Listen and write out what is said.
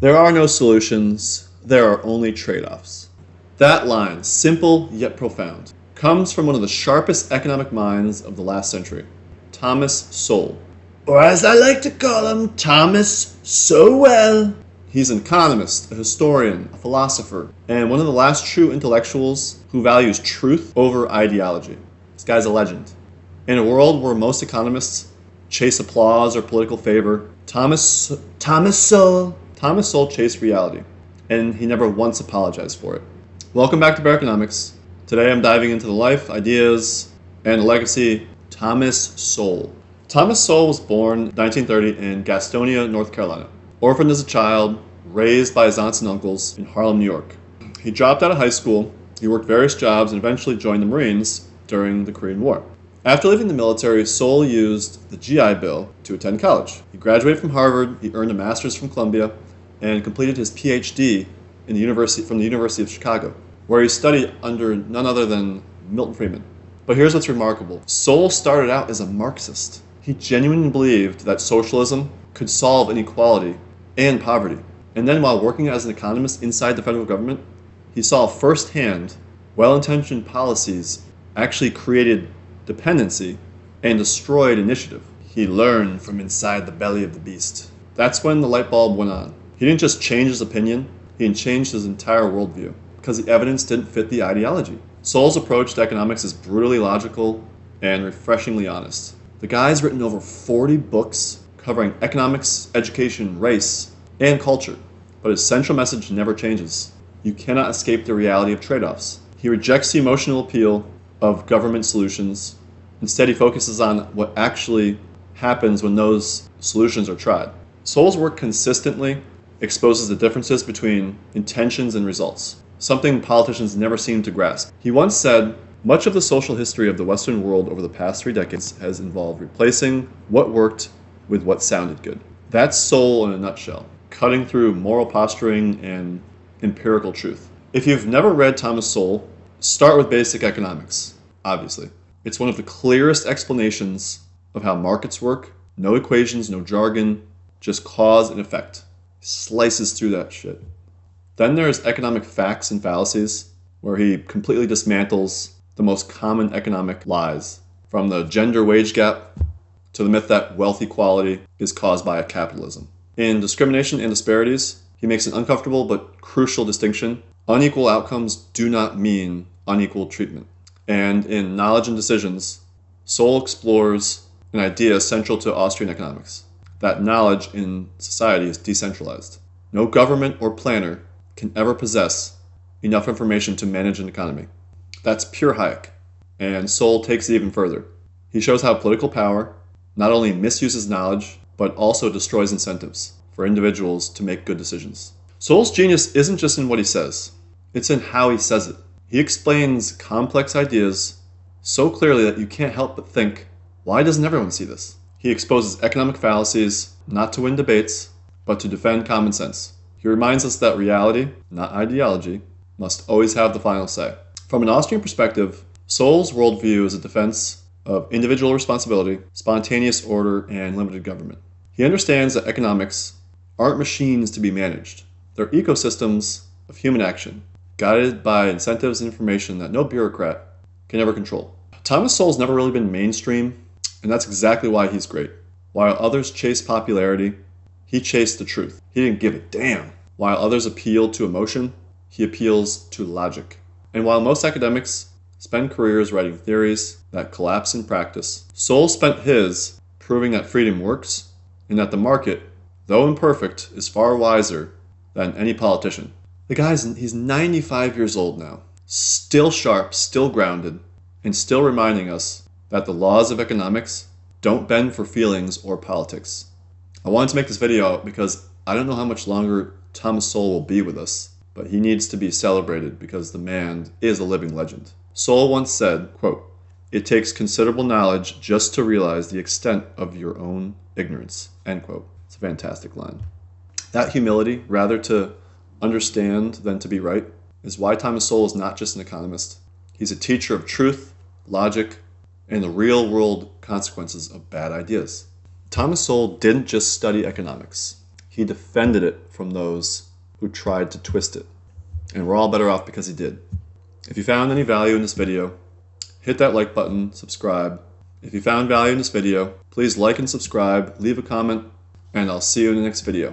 There are no solutions, there are only trade-offs. That line, simple yet profound, comes from one of the sharpest economic minds of the last century, Thomas Sowell. Or as I like to call him, Thomas Sowell. He's an economist, a historian, a philosopher, and one of the last true intellectuals who values truth over ideology. This guy's a legend. In a world where most economists chase applause or political favor, Thomas Sowell chased reality, and he never once apologized for it. Welcome back to Bear Economics. Today I'm diving into the life, ideas, and legacy of Thomas Sowell. Thomas Sowell was born in 1930 in Gastonia, North Carolina. Orphaned as a child, raised by his aunts and uncles in Harlem, New York. He dropped out of high school, he worked various jobs, and eventually joined the Marines during the Korean War. After leaving the military, Sowell used the GI Bill to attend college. He graduated from Harvard, he earned a master's from Columbia, and completed his PhD from the University of Chicago, where he studied under none other than Milton Friedman. But here's what's remarkable. Sowell started out as a Marxist. He genuinely believed that socialism could solve inequality and poverty. And then while working as an economist inside the federal government, he saw firsthand well-intentioned policies actually created dependency and destroyed initiative. He learned from inside the belly of the beast. That's when the light bulb went on. He didn't just change his opinion, he changed his entire worldview because the evidence didn't fit the ideology. Sowell's approach to economics is brutally logical and refreshingly honest. The guy's written over 40 books covering economics, education, race, and culture, but his central message never changes. You cannot escape the reality of trade-offs. He rejects the emotional appeal of government solutions. Instead, he focuses on what actually happens when those solutions are tried. Sowell's work consistently exposes the differences between intentions and results, something politicians never seem to grasp. He once said, "Much of the social history of the Western world over the past 3 decades has involved replacing what worked with what sounded good." That's Sowell in a nutshell, cutting through moral posturing and empirical truth. If you've never read Thomas Sowell, start with Basic Economics, obviously. It's one of the clearest explanations of how markets work. No equations, no jargon, just cause and effect. Slices through that shit. Then there's Economic Facts and Fallacies, where he completely dismantles the most common economic lies, from the gender wage gap to the myth that wealth equality is caused by capitalism. In Discrimination and Disparities, he makes an uncomfortable but crucial distinction. Unequal outcomes do not mean unequal treatment. And in Knowledge and Decisions, Sowell explores an idea central to Austrian economics, that knowledge in society is decentralized. No government or planner can ever possess enough information to manage an economy. That's pure Hayek. And Sowell takes it even further. He shows how political power not only misuses knowledge, but also destroys incentives for individuals to make good decisions. Sowell's genius isn't just in what he says, it's in how he says it. He explains complex ideas so clearly that you can't help but think, why doesn't everyone see this? He exposes economic fallacies, not to win debates, but to defend common sense. He reminds us that reality, not ideology, must always have the final say. From an Austrian perspective, Sowell's worldview is a defense of individual responsibility, spontaneous order, and limited government. He understands that economics aren't machines to be managed. They're ecosystems of human action, guided by incentives and information that no bureaucrat can ever control. Thomas Sowell's never really been mainstream, and that's exactly why he's great. While others chase popularity, he chased the truth. He didn't give a damn. While others appeal to emotion, he appeals to logic. And while most academics spend careers writing theories that collapse in practice, Sowell spent his proving that freedom works and that the market, though imperfect, is far wiser than any politician. He's 95 years old now, still sharp, still grounded, and still reminding us that the laws of economics don't bend for feelings or politics. I wanted to make this video because I don't know how much longer Thomas Sowell will be with us, but he needs to be celebrated because the man is a living legend. Sowell once said, quote, "It takes considerable knowledge just to realize the extent of your own ignorance," end quote. It's a fantastic line. That humility, rather to understand than to be right, is why Thomas Sowell is not just an economist. He's a teacher of truth, logic, and the real-world consequences of bad ideas. Thomas Sowell didn't just study economics. He defended it from those who tried to twist it. And we're all better off because he did. If you found any value in this video, hit that like button, subscribe. If you found value in this video, please like and subscribe, leave a comment, and I'll see you in the next video.